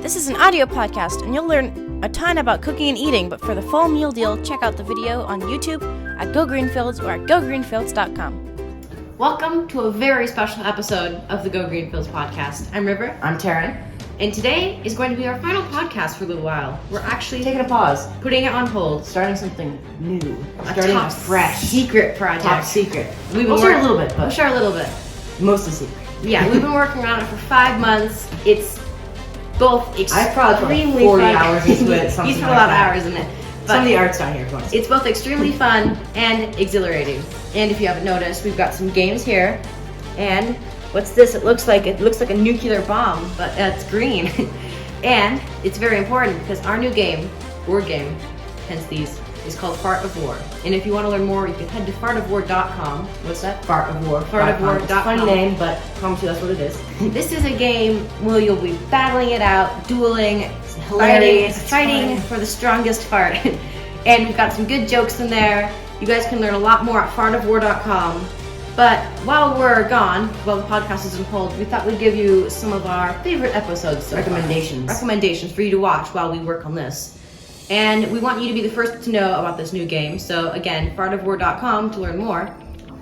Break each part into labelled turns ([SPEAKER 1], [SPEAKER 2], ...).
[SPEAKER 1] This is an audio podcast, and you'll learn a ton about cooking and eating, but for the full meal deal, check out the video on YouTube at Go Greenfields or at GoGreenfields.com.
[SPEAKER 2] Welcome to a very special episode of the Go Greenfields podcast. I'm River.
[SPEAKER 3] I'm Terran.
[SPEAKER 2] And today is going to be our final podcast for a little while. We're actually
[SPEAKER 3] taking a pause,
[SPEAKER 2] putting it on hold,
[SPEAKER 3] starting something new,
[SPEAKER 2] starting a fresh secret project.
[SPEAKER 3] Top secret.
[SPEAKER 2] We'll
[SPEAKER 3] share a little bit, but
[SPEAKER 2] we'll share a little bit.
[SPEAKER 3] Mostly secret.
[SPEAKER 2] Yeah, we've been working on it for 5 months. It's both
[SPEAKER 3] I probably
[SPEAKER 2] extremely
[SPEAKER 3] 40
[SPEAKER 2] fun.
[SPEAKER 3] hours into it.
[SPEAKER 2] You put a lot of hours in it. But
[SPEAKER 3] some of the art's down here.
[SPEAKER 2] It's both extremely fun and exhilarating. And if you haven't noticed, we've got some games here. And what's this? It looks like a nuclear bomb, but it's green. And it's very important because our new game, board game, hence these, is called Fart of War. And if you want to learn more, you can head to fartofwar.com. What's that?
[SPEAKER 3] Fart of War.
[SPEAKER 2] Fartofwar.com.
[SPEAKER 3] It's a funny name, but I promise you that's what it is.
[SPEAKER 2] This is a game where you'll be battling it out, dueling,
[SPEAKER 3] It's hilarious.
[SPEAKER 2] fighting for the strongest fart. And we've got some good jokes in there. You guys can learn a lot more at fartofwar.com. But while we're gone, while the podcast is on hold, we thought we'd give you some of our favorite episodes. Recommendations for you to watch while we work on this. And we want you to be the first to know about this new game. So again, fartofwar.com to learn more.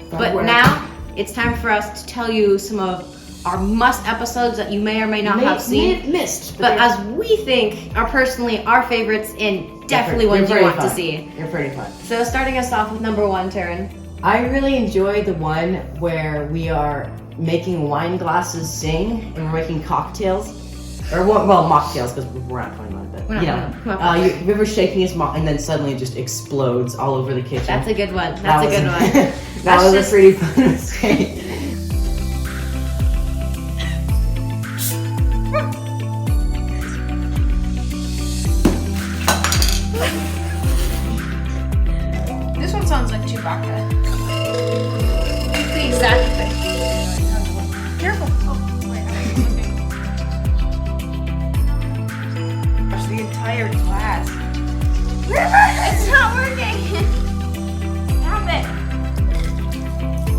[SPEAKER 2] But now it's time for us to tell you some of our must episodes that you may or may not have seen.
[SPEAKER 3] Missed.
[SPEAKER 2] But as we think are personally our favorites and definitely ones you want to see.
[SPEAKER 3] You're pretty fun.
[SPEAKER 2] So starting us off with number 1, Terran.
[SPEAKER 3] I really enjoy the one where we are making wine glasses sing and we're making cocktails. Or, well, mocktails, because we're not talking about that. But, River's shaking his mouth and then suddenly it just explodes all over the kitchen.
[SPEAKER 2] That's a good one. That's a good one.
[SPEAKER 3] That was a pretty fun mistake.
[SPEAKER 1] This one sounds like Chewbacca. It's the exact thing. Careful. Oh, wait, the entire glass. River! It's not working! Stop it!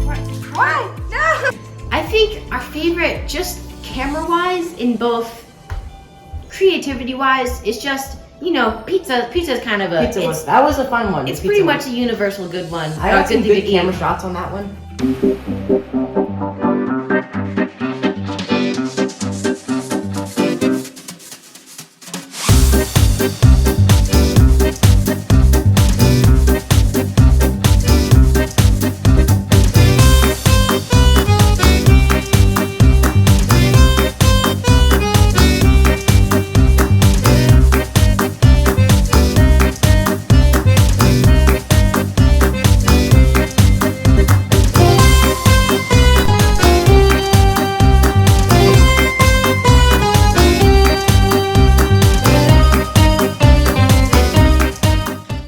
[SPEAKER 1] What? Why? No!
[SPEAKER 2] I think our favorite, just camera-wise, in both creativity-wise, is just, pizza. Pizza's kind of a...
[SPEAKER 3] That was a fun one.
[SPEAKER 2] It's pretty much a universal good one.
[SPEAKER 3] I got some good camera shots on that one.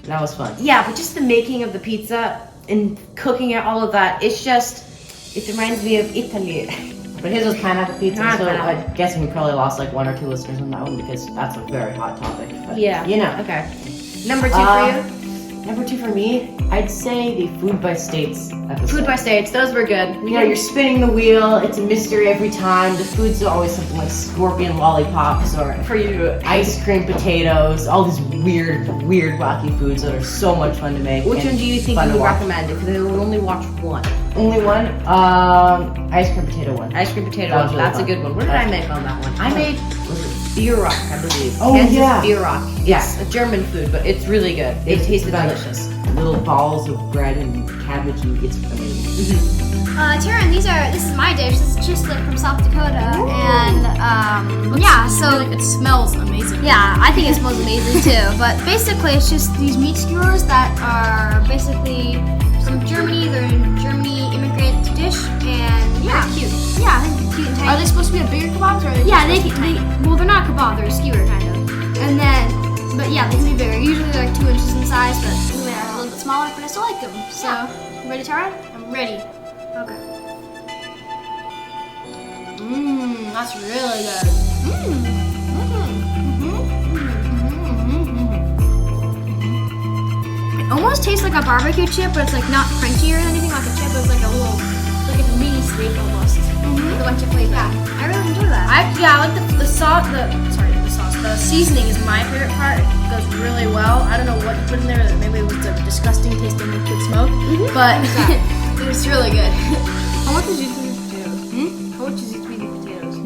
[SPEAKER 3] That was fun.
[SPEAKER 2] Yeah, but just the making of the pizza and cooking it, all of that, it reminds me of Italy.
[SPEAKER 3] But his was pineapple pizza, so I'm guessing we probably lost like 1 or 2 listeners on that one because that's a very hot topic. But,
[SPEAKER 2] yeah.
[SPEAKER 3] Okay.
[SPEAKER 2] Number 2 for you?
[SPEAKER 3] Number 2 for me, I'd say the Food by States episode.
[SPEAKER 2] Food by States, those were good.
[SPEAKER 3] You're spinning the wheel, it's a mystery every time. The food's always something like scorpion lollipops or
[SPEAKER 2] For you,
[SPEAKER 3] ice cream potatoes, all these weird, wacky foods that are so much fun to make.
[SPEAKER 2] Which one do you think you would recommend? Because I will only watch one.
[SPEAKER 3] Only one? Ice cream potato one.
[SPEAKER 2] Ice cream potato
[SPEAKER 3] That was
[SPEAKER 2] one.
[SPEAKER 3] really
[SPEAKER 2] That's
[SPEAKER 3] fun.
[SPEAKER 2] a good one. What did I make on that one? I made beer rock, I believe.
[SPEAKER 3] Oh,
[SPEAKER 2] Kansas
[SPEAKER 3] yeah.
[SPEAKER 2] beer rock. It's a German food, but it's really good. It tasted delicious.
[SPEAKER 3] Little balls of bread and cabbage, and it's amazing.
[SPEAKER 4] Terran, this is my dish. This is just from South Dakota, and so
[SPEAKER 1] it smells amazing.
[SPEAKER 4] yeah, I think it smells amazing too. But basically, it's just these meat skewers that are basically from Germany. They're a Germany immigrant dish, and they're cute. Yeah, I think they're cute and tiny.
[SPEAKER 1] Are they supposed to be a bigger kebabs or are they
[SPEAKER 4] well, they're not kebab. They're a skewer kind of. And then, but yeah, they can be bigger. Usually they're like 2 inches in size, but they're a little bit smaller. But I still like them. So, you ready, Tara?
[SPEAKER 1] I'm ready.
[SPEAKER 4] Okay.
[SPEAKER 1] That's really good.
[SPEAKER 4] It almost tastes like a barbecue chip, but it's like not crunchy or anything like a chip. It's like a little, like a mini steak almost. With a bunch of flavor. Yeah, I really enjoy that.
[SPEAKER 1] I like the sauce. The sauce. The seasoning is my favorite part. It goes really well. I don't know what you put in there. Maybe it was the disgusting tasting liquid smoke, but it was really good.
[SPEAKER 4] How much is each of these potatoes? How much is each of these potatoes?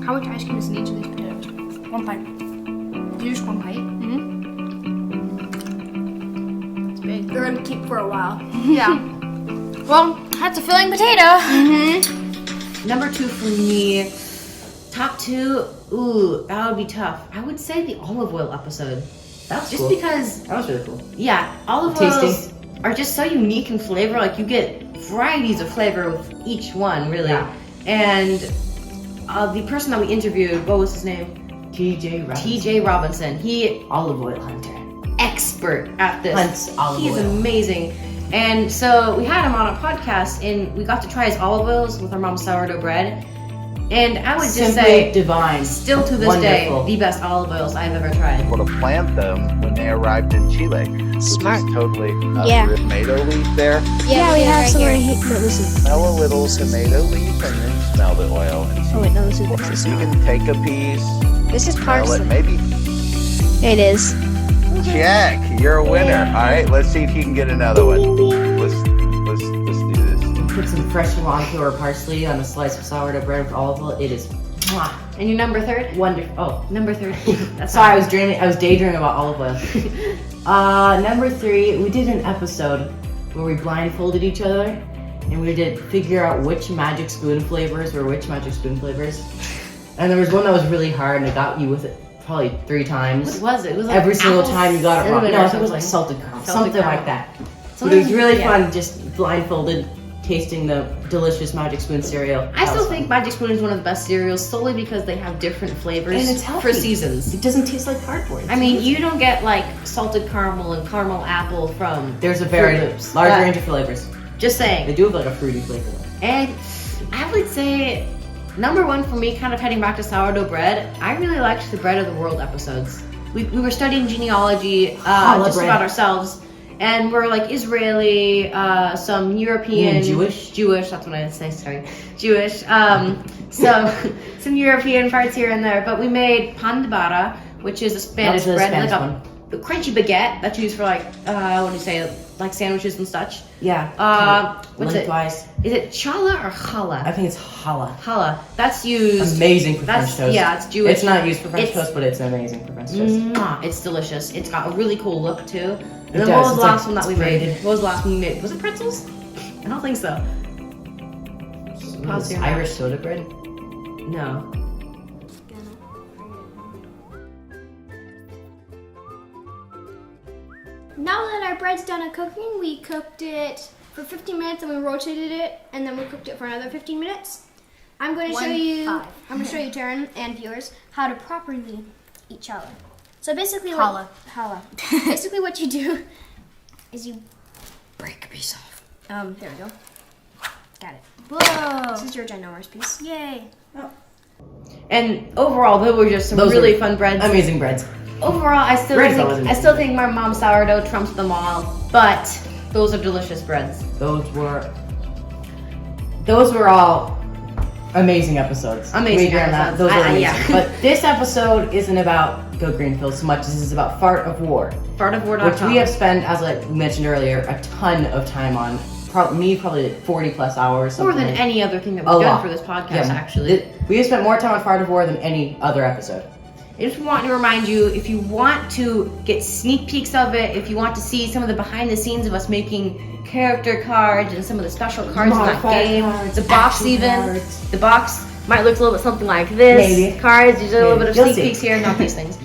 [SPEAKER 4] How much ice cream is in each of these potatoes?
[SPEAKER 1] 1 pint.
[SPEAKER 4] Just 1 pint?
[SPEAKER 1] It's big.
[SPEAKER 4] They're gonna keep for a while. Yeah. Well, that's a filling potato.
[SPEAKER 2] Number 2 for me. Top 2. Ooh, that would be tough. I would say the olive oil episode.
[SPEAKER 3] That's
[SPEAKER 2] Just
[SPEAKER 3] cool.
[SPEAKER 2] because,
[SPEAKER 3] That was really cool.
[SPEAKER 2] yeah, olive
[SPEAKER 3] Tasting.
[SPEAKER 2] oils are just so unique in flavor. Like you get varieties of flavor with each one, really.
[SPEAKER 3] Yeah.
[SPEAKER 2] And the person that we interviewed, what was his name?
[SPEAKER 3] TJ Robinson.
[SPEAKER 2] TJ Robinson. He
[SPEAKER 3] Olive oil hunter.
[SPEAKER 2] expert at this.
[SPEAKER 3] Hunts olive
[SPEAKER 2] He is
[SPEAKER 3] oil.
[SPEAKER 2] amazing. And so we had him on a podcast, and we got to try his olive oils with our mom's sourdough bread. And I would just
[SPEAKER 3] Simply
[SPEAKER 2] say,
[SPEAKER 3] divine.
[SPEAKER 2] still to this
[SPEAKER 3] Wonderful.
[SPEAKER 2] day, the best olive oils I've ever tried.
[SPEAKER 5] able to plant them when they arrived in Chile.
[SPEAKER 6] Smart.
[SPEAKER 5] Which is totally
[SPEAKER 6] Yeah.
[SPEAKER 5] tomato leaf there.
[SPEAKER 6] Yeah, we have some right here. No, this is.
[SPEAKER 5] Smell a little tomato leaf and then smell the oil and see.
[SPEAKER 6] Oh wait, no, this is.
[SPEAKER 5] You can take a piece,
[SPEAKER 6] This is
[SPEAKER 5] smell
[SPEAKER 6] parsley.
[SPEAKER 5] it, maybe
[SPEAKER 6] It is.
[SPEAKER 5] check. You're a winner. All right, let's see if you can get another one. Let's do this.
[SPEAKER 3] Put some fresh cilantro or parsley on a slice of sourdough bread with olive oil. It is mwah,
[SPEAKER 2] And your number 3rd?
[SPEAKER 3] wonderful. Oh,
[SPEAKER 2] Number 3rd. That's
[SPEAKER 3] sorry, I was daydreaming about olive oil. Number 3, we did an episode where we blindfolded each other and we did figure out which magic spoon flavors were which magic spoon flavors. And there was one that was really hard and I got you with it probably 3 times.
[SPEAKER 2] What was it? It was like
[SPEAKER 3] Every single
[SPEAKER 2] apple
[SPEAKER 3] time you got it wrong.
[SPEAKER 2] cinnamon
[SPEAKER 3] No,
[SPEAKER 2] or
[SPEAKER 3] I think it was like
[SPEAKER 2] something.
[SPEAKER 3] salted caramel,
[SPEAKER 2] Salted
[SPEAKER 3] something
[SPEAKER 2] caramel.
[SPEAKER 3] like that. But it was really
[SPEAKER 2] Yeah.
[SPEAKER 3] fun just blindfolded tasting the delicious magic spoon cereal.
[SPEAKER 2] I still think Magic Spoon is one of the best cereals solely because they have different flavors
[SPEAKER 3] And it's
[SPEAKER 2] for
[SPEAKER 3] healthy.
[SPEAKER 2] seasons.
[SPEAKER 3] It doesn't taste like cardboard.
[SPEAKER 2] I mean, you don't get like salted caramel and caramel apple from
[SPEAKER 3] There's a very
[SPEAKER 2] Fruit Loops.
[SPEAKER 3] large
[SPEAKER 2] But
[SPEAKER 3] range of flavors.
[SPEAKER 2] Just saying.
[SPEAKER 3] They do have like a fruity flavor though.
[SPEAKER 2] And I would say number 1 for me, kind of heading back to sourdough bread, I really liked the Bread of the World episodes. We were studying genealogy
[SPEAKER 3] Challah
[SPEAKER 2] just
[SPEAKER 3] bread.
[SPEAKER 2] about ourselves. And we're like Israeli, some European,
[SPEAKER 3] Jewish,
[SPEAKER 2] that's what I say, sorry, Jewish, some European parts here and there, but we made pan de barra, which is a Spanish
[SPEAKER 3] That was the
[SPEAKER 2] bread,
[SPEAKER 3] Spanish
[SPEAKER 2] like
[SPEAKER 3] one.
[SPEAKER 2] a crunchy baguette that's used for like, what do you say, like sandwiches and such.
[SPEAKER 3] Yeah.
[SPEAKER 2] What's it?
[SPEAKER 3] Lengthwise.
[SPEAKER 2] Is it challah or
[SPEAKER 3] I
[SPEAKER 2] challah?
[SPEAKER 3] think it's challah.
[SPEAKER 2] Challah. That's used.
[SPEAKER 3] Amazing for
[SPEAKER 2] That's
[SPEAKER 3] French toast.
[SPEAKER 2] yeah, it's Jewish.
[SPEAKER 3] It's not used for French
[SPEAKER 2] It's-
[SPEAKER 3] toast, but it's amazing for French toast.
[SPEAKER 2] Mwah, it's delicious. It's got a really cool look too. And
[SPEAKER 3] It
[SPEAKER 2] then
[SPEAKER 3] does.
[SPEAKER 2] what was the
[SPEAKER 3] It's
[SPEAKER 2] last
[SPEAKER 3] like-
[SPEAKER 2] one that we
[SPEAKER 3] it's
[SPEAKER 2] made?
[SPEAKER 3] braided.
[SPEAKER 2] What was the last one we made? Was it pretzels? I don't think so. Pause here.
[SPEAKER 3] Irish soda bread.
[SPEAKER 2] No.
[SPEAKER 4] Now that our bread's done at cooking, we cooked it for 15 minutes and we rotated it, and then we cooked it for another 15 minutes. I'm going to show you, I'm going to show you, Terran and viewers, how to properly eat challah. So basically,
[SPEAKER 1] Challah.
[SPEAKER 4] Basically, what you do is you break a piece off. There we go. Got it.
[SPEAKER 1] Whoa.
[SPEAKER 4] This is your ginormous piece. Yay!
[SPEAKER 2] And overall, those were just some
[SPEAKER 3] Those
[SPEAKER 2] really
[SPEAKER 3] were
[SPEAKER 2] fun breads.
[SPEAKER 3] Amazing breads.
[SPEAKER 2] Overall, I still
[SPEAKER 3] Bread's always
[SPEAKER 2] think
[SPEAKER 3] amazing.
[SPEAKER 2] my mom's sourdough trumps them all, but those are delicious breads.
[SPEAKER 3] Those were all amazing episodes.
[SPEAKER 2] Amazing
[SPEAKER 3] We agree on that.
[SPEAKER 2] episodes.
[SPEAKER 3] Those are amazing.
[SPEAKER 2] Yeah.
[SPEAKER 3] But this episode isn't about Go Greenfields so much as it is about Fart of War,
[SPEAKER 2] Fartofwar.com.
[SPEAKER 3] which we have spent, as I mentioned earlier, a ton of time on. Probably like 40 plus hours.
[SPEAKER 2] More
[SPEAKER 3] something
[SPEAKER 2] than
[SPEAKER 3] like-
[SPEAKER 2] any other thing that
[SPEAKER 3] A
[SPEAKER 2] we've done
[SPEAKER 3] lot.
[SPEAKER 2] for this podcast,
[SPEAKER 3] Yeah.
[SPEAKER 2] actually.
[SPEAKER 3] We have spent more time on Fart of War than any other episode.
[SPEAKER 2] I just want to remind you, if you want to get sneak peeks of it, if you want to see some of the behind the scenes of us making character cards and some of the special cards in that
[SPEAKER 3] Modified
[SPEAKER 2] game,
[SPEAKER 3] cards,
[SPEAKER 2] the box
[SPEAKER 3] action
[SPEAKER 2] even,
[SPEAKER 3] cards.
[SPEAKER 2] the box might look a little bit something like this.
[SPEAKER 3] Maybe.
[SPEAKER 2] Cards, there's a little bit of
[SPEAKER 3] You'll
[SPEAKER 2] sneak
[SPEAKER 3] see.
[SPEAKER 2] peeks here, not these things.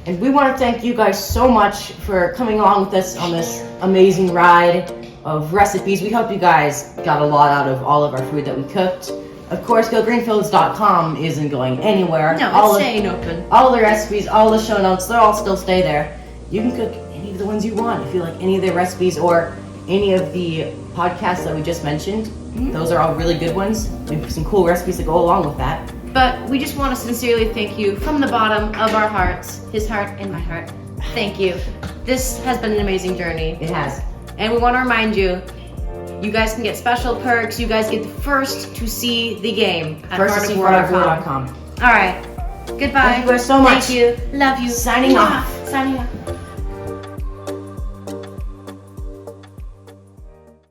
[SPEAKER 3] And we want to thank you guys so much for coming along with us on this amazing ride of recipes. We hope you guys got a lot out of all of our food that we cooked. Of course, GoGreenfields.com isn't going anywhere.
[SPEAKER 2] No,
[SPEAKER 3] all
[SPEAKER 2] it's
[SPEAKER 3] of,
[SPEAKER 2] staying open.
[SPEAKER 3] all the recipes, all the show notes, they'll all still stay there. You can cook any of the ones you want. If you like any of the recipes or any of the podcasts that we just mentioned, those are all really good ones. We have some cool recipes that go along with that.
[SPEAKER 2] But we just want to sincerely thank you from the bottom of our hearts, his heart and my heart. Thank you. This has been an amazing journey.
[SPEAKER 3] It has.
[SPEAKER 2] And we want to remind you, you guys can get special perks. You guys get the first to see the game at
[SPEAKER 3] First to see
[SPEAKER 2] fartofwar.com.
[SPEAKER 3] fartofwar.com.
[SPEAKER 2] All right. Goodbye.
[SPEAKER 3] Thank you guys so much.
[SPEAKER 2] Thank you. Love you.
[SPEAKER 3] Signing off.
[SPEAKER 2] Signing off.